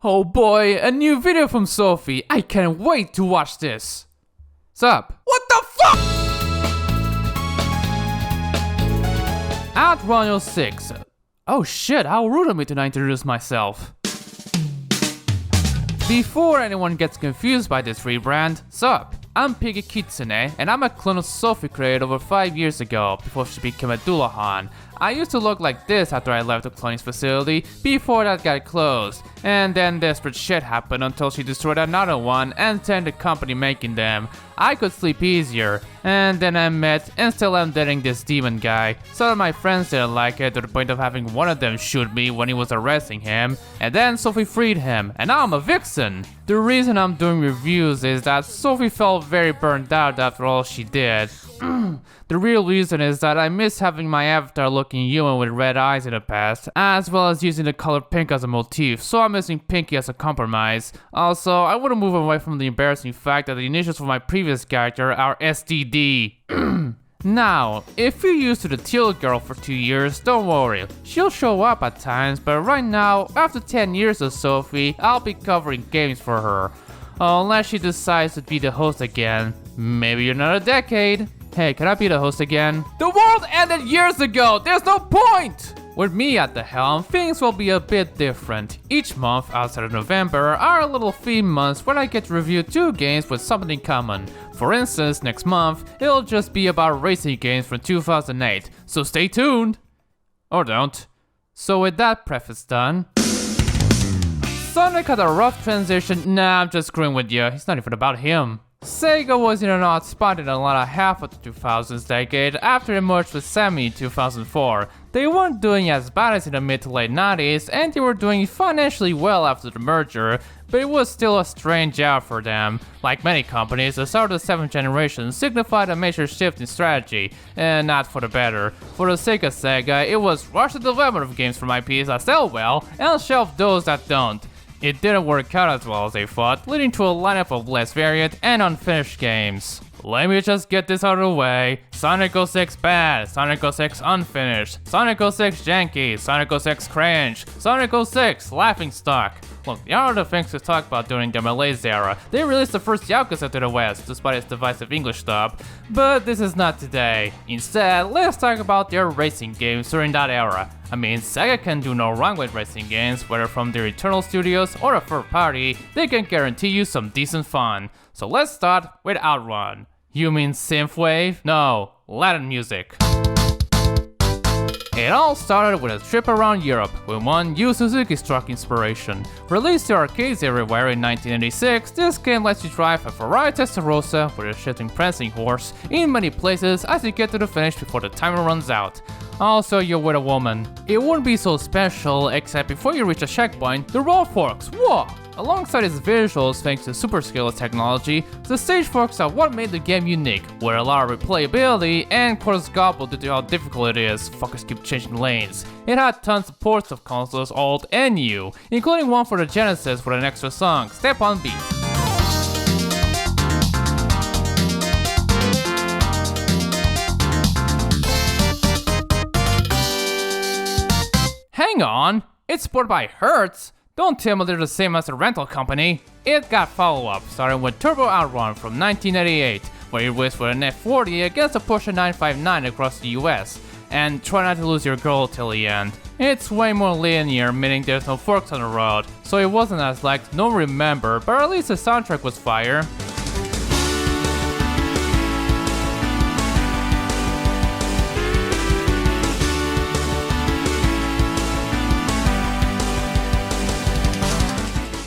Oh boy, a new video from Sophie. I can't wait to watch this. Sup? What the fuck? OutRun 06. Oh shit, how rude of me to not introduce myself. Before anyone gets confused by this rebrand, sup? I'm Pinkie Kitsune, and I'm a clone of Sophie created over 5 years ago, before she became a Dullahan. I used to look like this after I left the cloning facility, before that got closed. And then desperate shit happened until she destroyed another one and turned the company making them. I could sleep easier. And then I met and still am dating this demon guy. Some of my friends didn't like it to the point of having one of them shoot me when he was arresting him. And then Sophie freed him, and now I'm a vixen. The reason I'm doing reviews is that Sophie felt very burned out after all she did. The real reason is that I miss having my avatar looking human with red eyes in the past, as well as using the color pink as a motif, so I'm missing Pinkie as a compromise. Also, I wouldn't move away from the embarrassing fact that the initials for my previous character are STD. Now, if you're used to the teal girl for 2 years, don't worry, she'll show up at times, but right now, after 10 years of Sophie, I'll be covering games for her. Unless she decides to be the host again. Maybe another decade. Hey, can I be the host again? The world ended years ago! There's no point! With me at the helm, things will be a bit different. Each month, outside of November, are little theme months where I get to review 2 games with something in common. For instance, next month, it'll just be about racing games from 2008, so stay tuned! Or don't. So with that preface done... Sonic had a rough transition. Nah, I'm just screwing with you, it's not even about him. Sega was in an odd spot in the latter half of the 2000s decade after it merged with Sammy in 2004. They weren't doing as bad as in the mid to late 90s, and they were doing financially well after the merger, but it was still a strange year for them. Like many companies, the start of the 7th generation signified a major shift in strategy, and not for the better. For the sake of Sega, it was rush the development of games from IPs that sell well, and shelf those that don't. It didn't work out as well as they thought, leading to a lineup of less varied and unfinished games. Let me just get this out of the way. Sonic 06 bad, Sonic 06 unfinished, Sonic 06 janky, Sonic 06 cringe, Sonic 06 laughingstock. Look, there are other things to talk about during the Malaise era. They released the first Yakuza to the West, despite its divisive English dub. But this is not today. Instead, let's talk about their racing games during that era. I mean, Sega can do no wrong with racing games, whether from their internal studios or a third party, they can guarantee you some decent fun. So let's start with OutRun. You mean synthwave? No, Latin music. It all started with a trip around Europe, with one Yu Suzuki truck inspiration. Released to arcades everywhere in 1986, this game lets you drive a Ferrari Testarossa with a shifting prancing horse in many places as you get to the finish before the timer runs out. Also, you're with a woman. It wouldn't be so special, except before you reach a checkpoint, the road forks. Whoa! Alongside its visuals thanks to superscale technology, the stage forks are what made the game unique, with a lot of replayability and of course gobbled due to how difficult it is, fuckers keep changing lanes. It had tons of ports of consoles old and new, including one for the Genesis with an extra song, Step on Beat. Hang on, it's supported by Hertz? Don't tell me they're the same as the rental company. It got follow-up, starting with Turbo OutRun from 1988, where you raced with an F40 against a Porsche 959 across the US, and try not to lose your goal till the end. It's way more linear, meaning there's no forks on the road, so it wasn't as liked, no remember, but at least the soundtrack was fire.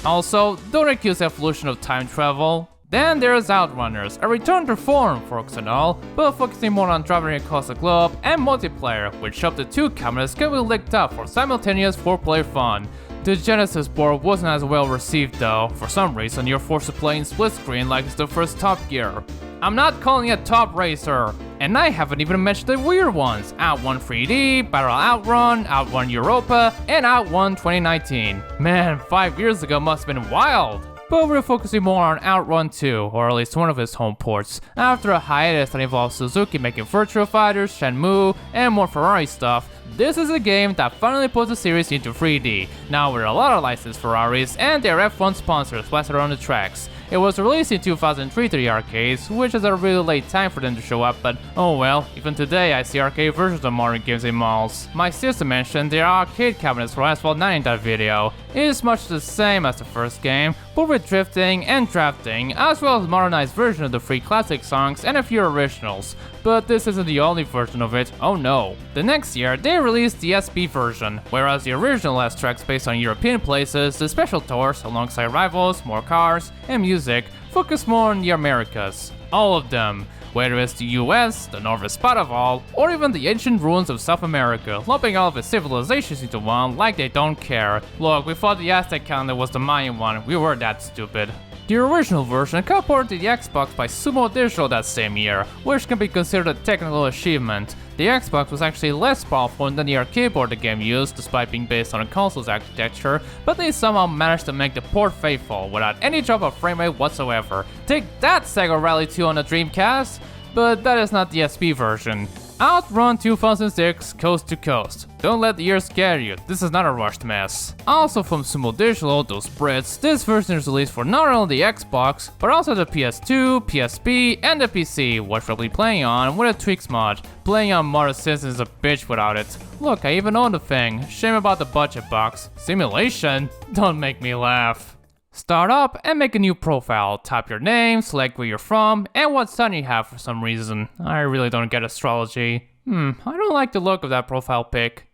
Also, don't accuse evolution of time travel. Then there's Outrunners, a return to form, forks and all, but focusing more on traveling across the globe, and multiplayer, which up to 2 cameras can be linked up for simultaneous 4-player fun. The Genesis board wasn't as well received though. For some reason, you're forced to play in split screen like it's the first Top Gear. I'm not calling it Top Racer, and I haven't even mentioned the weird ones: OutRun 3D, Battle OutRun, OutRun Europa, and OutRun 2019. Man, 5 years ago must have been wild! But we're focusing more on OutRun 2, or at least one of its home ports, after a hiatus that involved Suzuki making Virtua Fighters, Shenmue, and more Ferrari stuff. This is a game that finally puts the series into 3D, now with a lot of licensed Ferraris and their F1 sponsors plastered on the tracks. It was released in 2003 to the arcades, which is a really late time for them to show up, but oh well, even today I see arcade versions of Mario games in malls. My sister mentioned there are arcade cabinets for Asphalt 9 in that video. It is much the same as the first game, but with drifting and drafting, as well as a modernized version of the 3 classic songs and a few originals. But this isn't the only version of it, oh no. The next year, they released the SP version, whereas the original has tracks based on European places, the special tours, alongside rivals, more cars, and music, focus more on the Americas. All of them. Whether it's the US, the northern spot of all, or even the ancient ruins of South America, lumping all of its civilizations into one like they don't care. Look, we thought the Aztec calendar was the Mayan one, we were that stupid. The original version got ported to the Xbox by Sumo Digital that same year, which can be considered a technical achievement. The Xbox was actually less powerful than the arcade board the game used, despite being based on a console's architecture, but they somehow managed to make the port faithful without any drop of frame rate whatsoever. Take that, Sega Rally 2 on the Dreamcast! But that is not the SP version. OutRun 2006 Coast to Coast. Don't let the year scare you, this is not a rushed mess. Also from Sumo Digital, those Brits, this version is released for not only the Xbox, but also the PS2, PSP, and the PC, which we'll be playing on with a tweaks mod. Playing on Mario Simpsons is a bitch without it. Look, I even own the thing, shame about the budget box. Simulation? Don't make me laugh. Start up and make a new profile, type your name, select where you're from, and what sign you have for some reason. I really don't get astrology. I don't like the look of that profile pic.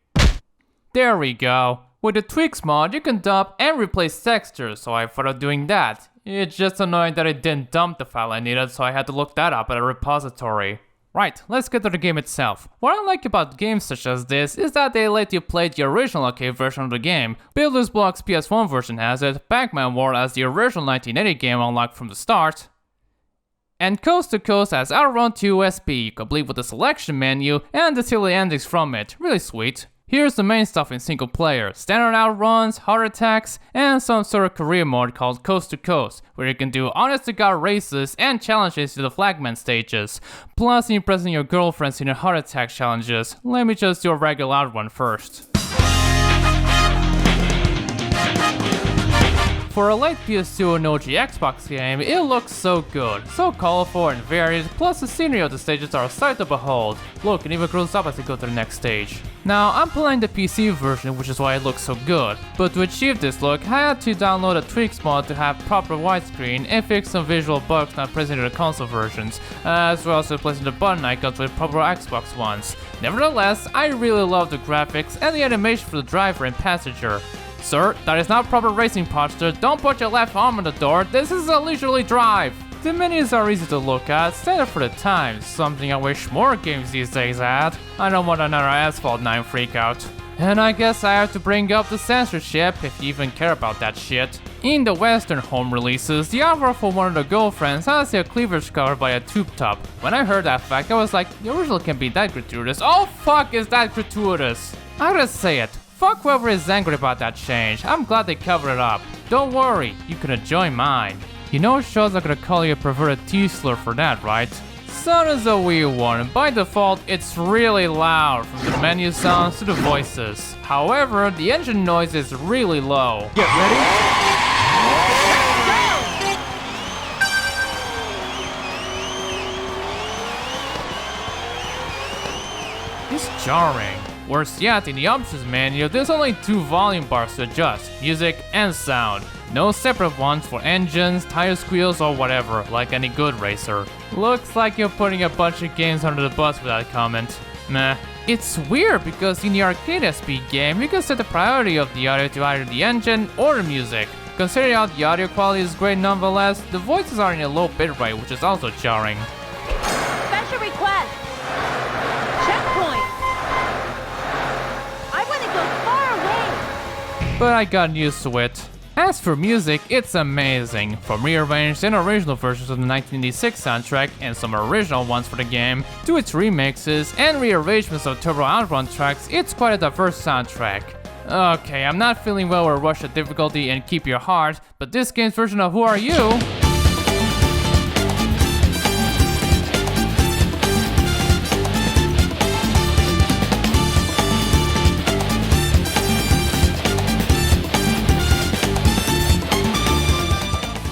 There we go. With the tweaks mod, you can dump and replace textures, so I thought of doing that. It's just annoying that it didn't dump the file I needed, so I had to look that up at a repository. Right, let's get to the game itself. What I like about games such as this is that they let you play the original arcade version of the game. Builder's Block's PS1 version has it, Pac-Man World has the original 1980 game unlocked from the start, and Coast to Coast has OutRun 2 SP, complete with the selection menu and the silly endings from it, really sweet. Here's the main stuff in single player, standard outruns, heart attacks, and some sort of career mode called Coast to Coast, where you can do honest to god races and challenges to the flagman stages, plus impressing your girlfriends in your heart attack challenges. Let me just do a regular outrun first. For a late PS2 and OG Xbox game, it looks so good, so colorful and varied, plus the scenery of the stages are a sight to behold. Look, it even grows up as you go to the next stage. Now, I'm playing the PC version, which is why it looks so good, but to achieve this look, I had to download a tweaks mod to have proper widescreen and fix some visual bugs not present in the console versions, as well as replacing the button icons with proper Xbox ones. Nevertheless, I really love the graphics and the animation for the driver and passenger. Sir, that is not proper racing posture, don't put your left arm on the door, this is a leisurely drive! The menus are easy to look at, standard for the times, something I wish more games these days had. I don't want another Asphalt 9 freakout. And I guess I have to bring up the censorship, if you even care about that shit. In the Western home releases, the offer for one of the girlfriends has their cleavage covered by a tube top. When I heard that fact, I was like, the original can't be that gratuitous. Oh fuck, is that gratuitous? I gotta say it. Fuck whoever is angry about that change, I'm glad they covered it up. Don't worry, you can enjoy mine. You know shows are gonna call you a perverted T-slur for that, right? Sound is a weird one, and by default, it's really loud, from the menu sounds to the voices. However, the engine noise is really low. Get ready? It's jarring. Worse yet, in the options menu, there's only 2 volume bars to adjust, music and sound. No separate ones for engines, tire squeals or whatever, like any good racer. Looks like you're putting a bunch of games under the bus with that comment. Meh. It's weird because in the arcade SP game, you can set the priority of the audio to either the engine or the music. Considering how the audio quality is great nonetheless, the voices are in a low bitrate, which is also jarring. Special request! Checkpoint! I want to go far away! But I got used to it. As for music, it's amazing. From rearranged and original versions of the 1986 soundtrack and some original ones for the game, to its remixes and rearrangements of Turbo OutRun tracks, it's quite a diverse soundtrack. Okay, I'm not feeling well with Rush of Difficulty and Keep Your Heart, but this game's version of Who Are You?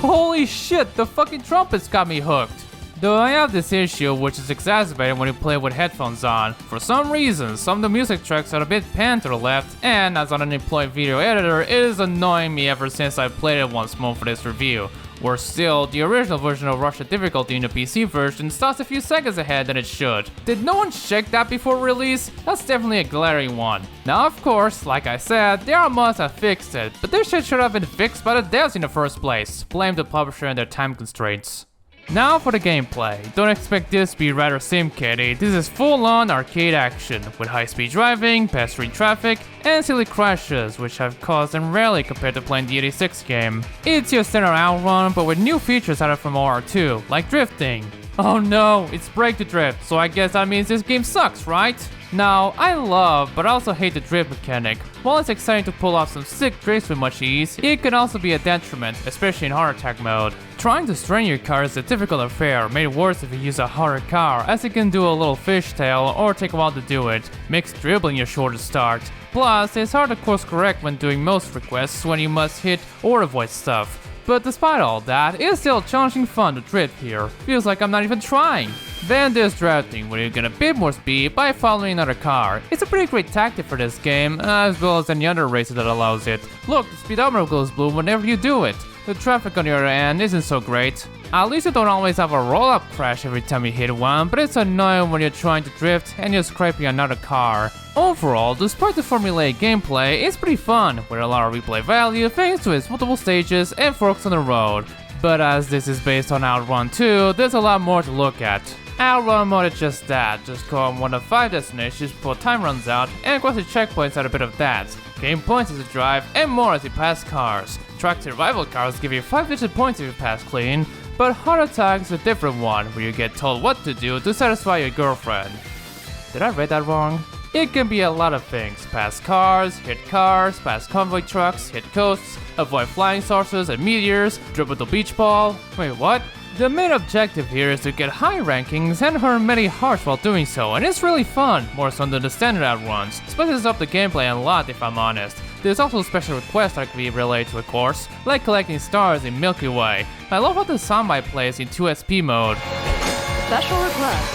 Holy shit, the fucking trumpets got me hooked. Though I have this issue which is exacerbated when you play with headphones on. For some reason, some of the music tracks are a bit panned to the left, and as an unemployed video editor, it is annoying me ever since I played it once more for this review. Worse still, the original version of Russia difficulty in the PC version starts a few seconds ahead than it should. Did no one check that before release? That's definitely a glaring one. Now of course, like I said, there are mods that fixed it, but this shit should have been fixed by the devs in the first place. Blame the publisher and their time constraints. Now for the gameplay. Don't expect this to be rather sim-kitty. This is full-on arcade action, with high-speed driving, pestering traffic, and silly crashes, which have caused them rarely compared to playing the 86 game. It's your standard OutRun, but with new features added from OR2, like drifting. Oh no, it's break to drift, so I guess that means this game sucks, right? Now, I love, but also hate the drift mechanic. While it's exciting to pull off some sick drifts with much ease, it can also be a detriment, especially in heart attack mode. Trying to strain your car is a difficult affair, made worse if you use a harder car, as it can do a little fishtail or take a while to do it, makes dribbling your shortest start. Plus, it's hard to course correct when doing most requests when you must hit or avoid stuff. But despite all that, it's still challenging fun to drift here. Feels like I'm not even trying. Then there's drafting, where you get a bit more speed by following another car. It's a pretty great tactic for this game, as well as any other racer that allows it. Look, the speedometer goes blue whenever you do it. The traffic on the other end isn't so great. At least you don't always have a roll-up crash every time you hit one, but it's annoying when you're trying to drift and you're scraping another car. Overall, despite the formulaic gameplay, it's pretty fun, with a lot of replay value thanks to its multiple stages and forks on the road. But as this is based on OutRun 2, there's a lot more to look at. OutRun mode is just that, just go on one of 5 destinations before time runs out, and cross the checkpoints are a bit of that. Gain points as you drive, and more as you pass cars. Track survival cars give you 5-digit points if you pass clean, but heart attack is a different one, where you get told what to do to satisfy your girlfriend. Did I read that wrong? It can be a lot of things. Pass cars, pass convoy trucks, hit coasts, avoid flying saucers and meteors, dribble the beach ball. Wait, what? The main objective here is to get high rankings and earn many hearts while doing so, and it's really fun, more so than the standard outruns. Spices up the gameplay a lot if I'm honest. There's also special requests that can be related to a course, like collecting stars in Milky Way. I love how the soundbite plays in 2SP mode. Special request.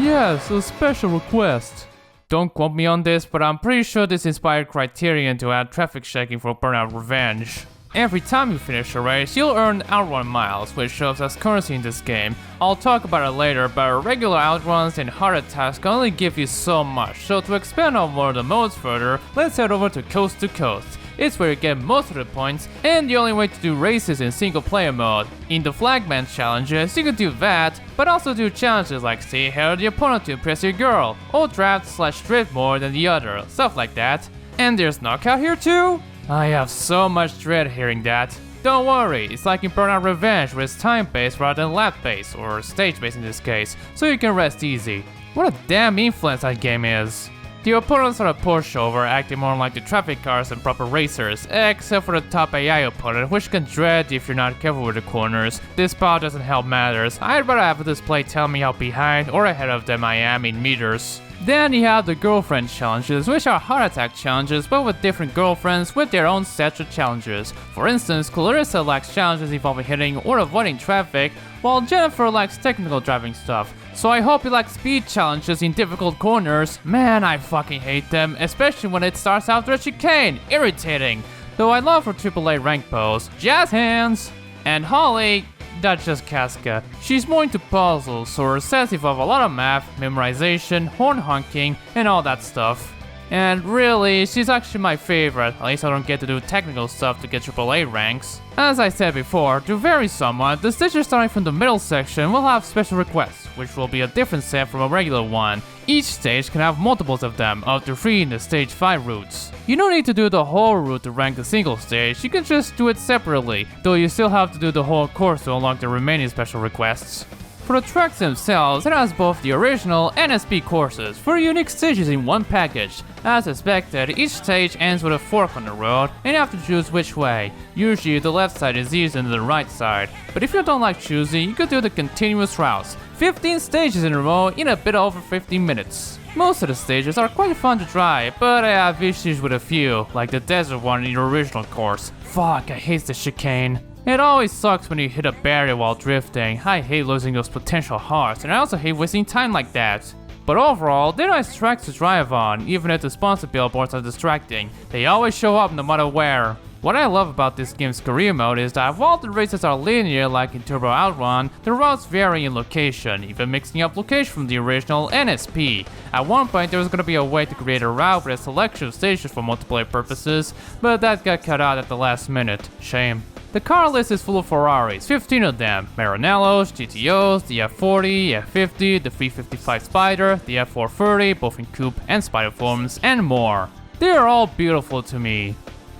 Yes, a special request. Don't quote me on this, but I'm pretty sure this inspired Criterion to add traffic checking for Burnout Revenge. Every time you finish a race, you'll earn OutRun miles, which shows as currency in this game. I'll talk about it later, but regular outruns and heart attacks can only give you so much, so to expand on one of the modes further, let's head over to Coast to Coast. It's where you get most of the points, and the only way to do races in single player mode. In the Flagman challenges, you can do that, but also do challenges like stay ahead of the opponent to impress your girl, or draft/drift more than the other, stuff like that. And there's knockout here too? I have so much dread hearing that. Don't worry, it's like in Burnout Revenge where it's time-based rather than lap-based, or stage-based in this case, so you can rest easy. What a damn influence that game is. The opponents are a pushover, acting more like the traffic cars than proper racers, except for the top AI opponent, which can dread if you're not careful with the corners. This part doesn't help matters. I'd rather have a display tell me how behind or ahead of them I am in meters. Then you have the girlfriend challenges, which are heart attack challenges but with different girlfriends with their own sets of challenges. For instance, Clarissa likes challenges involving hitting or avoiding traffic, while Jennifer likes technical driving stuff. So I hope you like speed challenges in difficult corners. Man, I fucking hate them, especially when it starts after a chicane. Irritating. Though I love her AAA rank pose. Jazz hands! And Holly, that's just Casca. She's more into puzzles, so her sets involve a lot of math, memorization, horn honking, and all that stuff. And really, she's actually my favorite, at least I don't get to do technical stuff to get AAA ranks. As I said before, to vary somewhat, the stages starting from the middle section will have special requests, which will be a different set from a regular one. Each stage can have multiples of them, up to 3 in the stage 5 routes. You don't need to do the whole route to rank the single stage, you can just do it separately, though you still have to do the whole course to unlock the remaining special requests. For the tracks themselves, it has both the original and SP courses, 4 unique stages in one package. As expected, each stage ends with a fork on the road, and you have to choose which way. Usually the left side is easier than the right side, but if you don't like choosing, you could do the continuous routes. 15 stages in a row in a bit over 15 minutes. Most of the stages are quite fun to drive, but I have issues with a few, like the desert one in the original course. Fuck, I hate the chicane. It always sucks when you hit a barrier while drifting. I hate losing those potential hearts, and I also hate wasting time like that. But overall, they're nice tracks to drive on, even if the sponsor billboards are distracting. They always show up no matter where. What I love about this game's career mode is that while the races are linear like in Turbo OutRun, the routes vary in location, even mixing up location from the original NSP. At one point there was going to be a way to create a route with a selection of stations for multiplayer purposes, but that got cut out at the last minute. Shame. The car list is full of Ferraris, 15 of them, Maranellos, GTOs, the F40, F50, the 355 Spider, the F430, both in coupe and Spider forms, and more. They are all beautiful to me.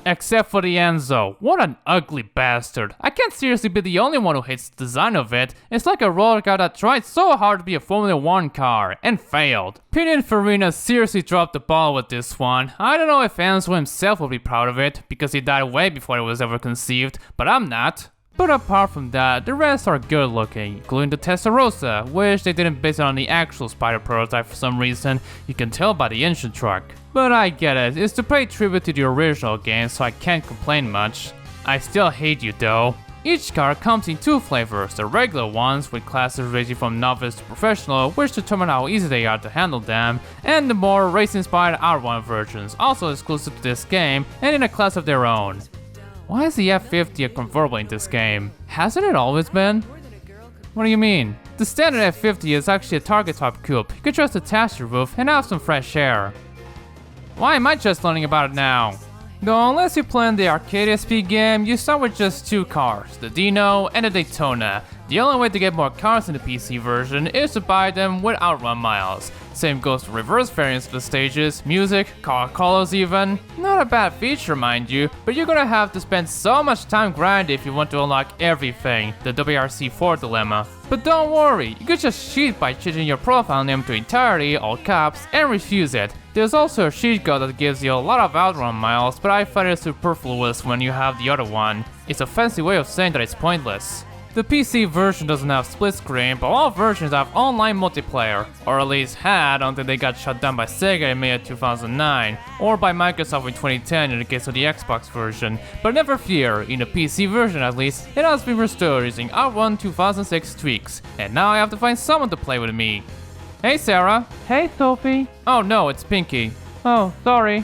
Except for the Enzo. What an ugly bastard. I can't seriously be the only one who hates the design of it. It's like a roller car that tried so hard to be a Formula 1 car, and failed. Pininfarina seriously dropped the ball with this one. I don't know if Enzo himself will be proud of it, because he died way before it was ever conceived, but I'm not. But apart from that, the rest are good looking, including the Testarossa, which they didn't base it on the actual Spider prototype for some reason. You can tell by the engine truck. But I get it, it's to pay tribute to the original game, so I can't complain much. I still hate you though. Each car comes in two flavors, the regular ones with classes ranging from novice to professional, which determine how easy they are to handle them, and the more race-inspired R1 versions, also exclusive to this game and in a class of their own. Why is the F50 a convertible in this game? Hasn't it always been? What do you mean? The standard F50 is actually a target top coupe. You could just attach the roof and have some fresh air. Why am I just learning about it now? Though unless you play in the arcade SP game, you start with just two cars, the Dino and the Daytona. The only way to get more cars in the PC version is to buy them with OutRun miles. Same goes for reverse variants of the stages, music, car colors even. Not a bad feature mind you, but you're gonna have to spend so much time grinding if you want to unlock everything, the WRC4 dilemma. But don't worry, you could just cheat by changing your profile name to entirety, all caps, and refuse it. There's also a cheat code that gives you a lot of OutRun miles, but I find it superfluous when you have the other one. It's a fancy way of saying that it's pointless. The PC version doesn't have split screen, but all versions have online multiplayer, or at least had until they got shut down by Sega in May of 2009, or by Microsoft in 2010 in the case of the Xbox version. But never fear, in the PC version at least, it has been restored using OutRun 2006 tweaks, and now I have to find someone to play with me. Hey Sarah. Hey Sophie. Oh no, it's Pinkie. Oh, sorry.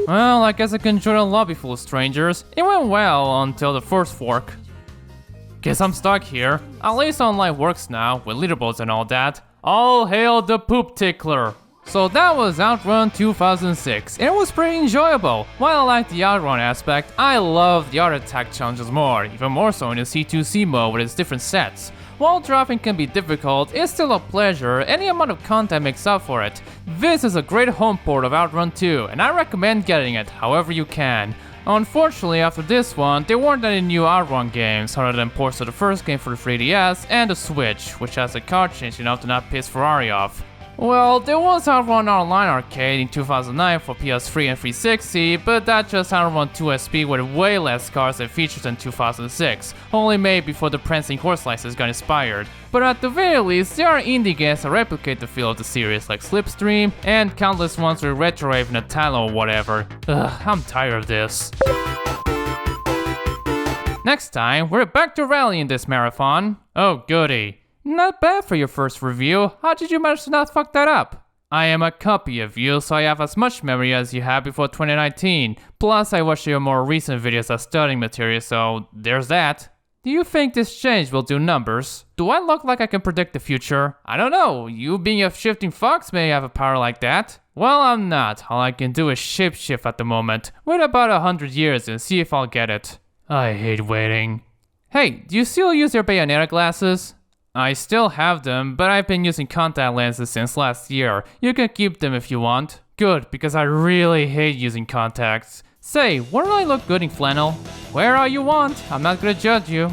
Well, I guess I can join a lobby full of strangers. It went well until the first fork. Guess I'm stuck here. At least online works now, with leaderboards and all that. All hail the poop tickler. So that was OutRun 2006, and it was pretty enjoyable. While I like the OutRun aspect, I love the other attack challenges more, even more so in the C2C mode with its different sets. While driving can be difficult, it's still a pleasure, any amount of content makes up for it. This is a great home port of OutRun 2, and I recommend getting it however you can. Unfortunately, after this one, there weren't any new OutRun games other than ports of the first game for the 3DS and the Switch, which has a car change enough to not piss Ferrari off. Well, there was OutRun Online Arcade in 2009 for PS3 and 360, but that just OutRun 2SP with way less cars and features than 2006, only made before the prancing horse license got inspired. But at the very least, there are indie games that replicate the feel of the series like Slipstream, and countless ones with Retrowave and a Talon or whatever. Ugh, I'm tired of this. Next time, we're back to rallying this marathon. Oh goody. Not bad for your first review. How did you manage to not fuck that up? I am a copy of you, so I have as much memory as you had before 2019. Plus, I watched your more recent videos as studying material, so there's that. Do you think this change will do numbers? Do I look like I can predict the future? I don't know. You being a shifting fox may have a power like that. Well, I'm not. All I can do is shapeshift at the moment. Wait about 100 years and see if I'll get it. I hate waiting. Hey, do you still use your Bayonetta glasses? I still have them, but I've been using contact lenses since last year. You can keep them if you want. Good, because I really hate using contacts. Say, wouldn't I look good in flannel? Wear all you want, I'm not gonna judge you.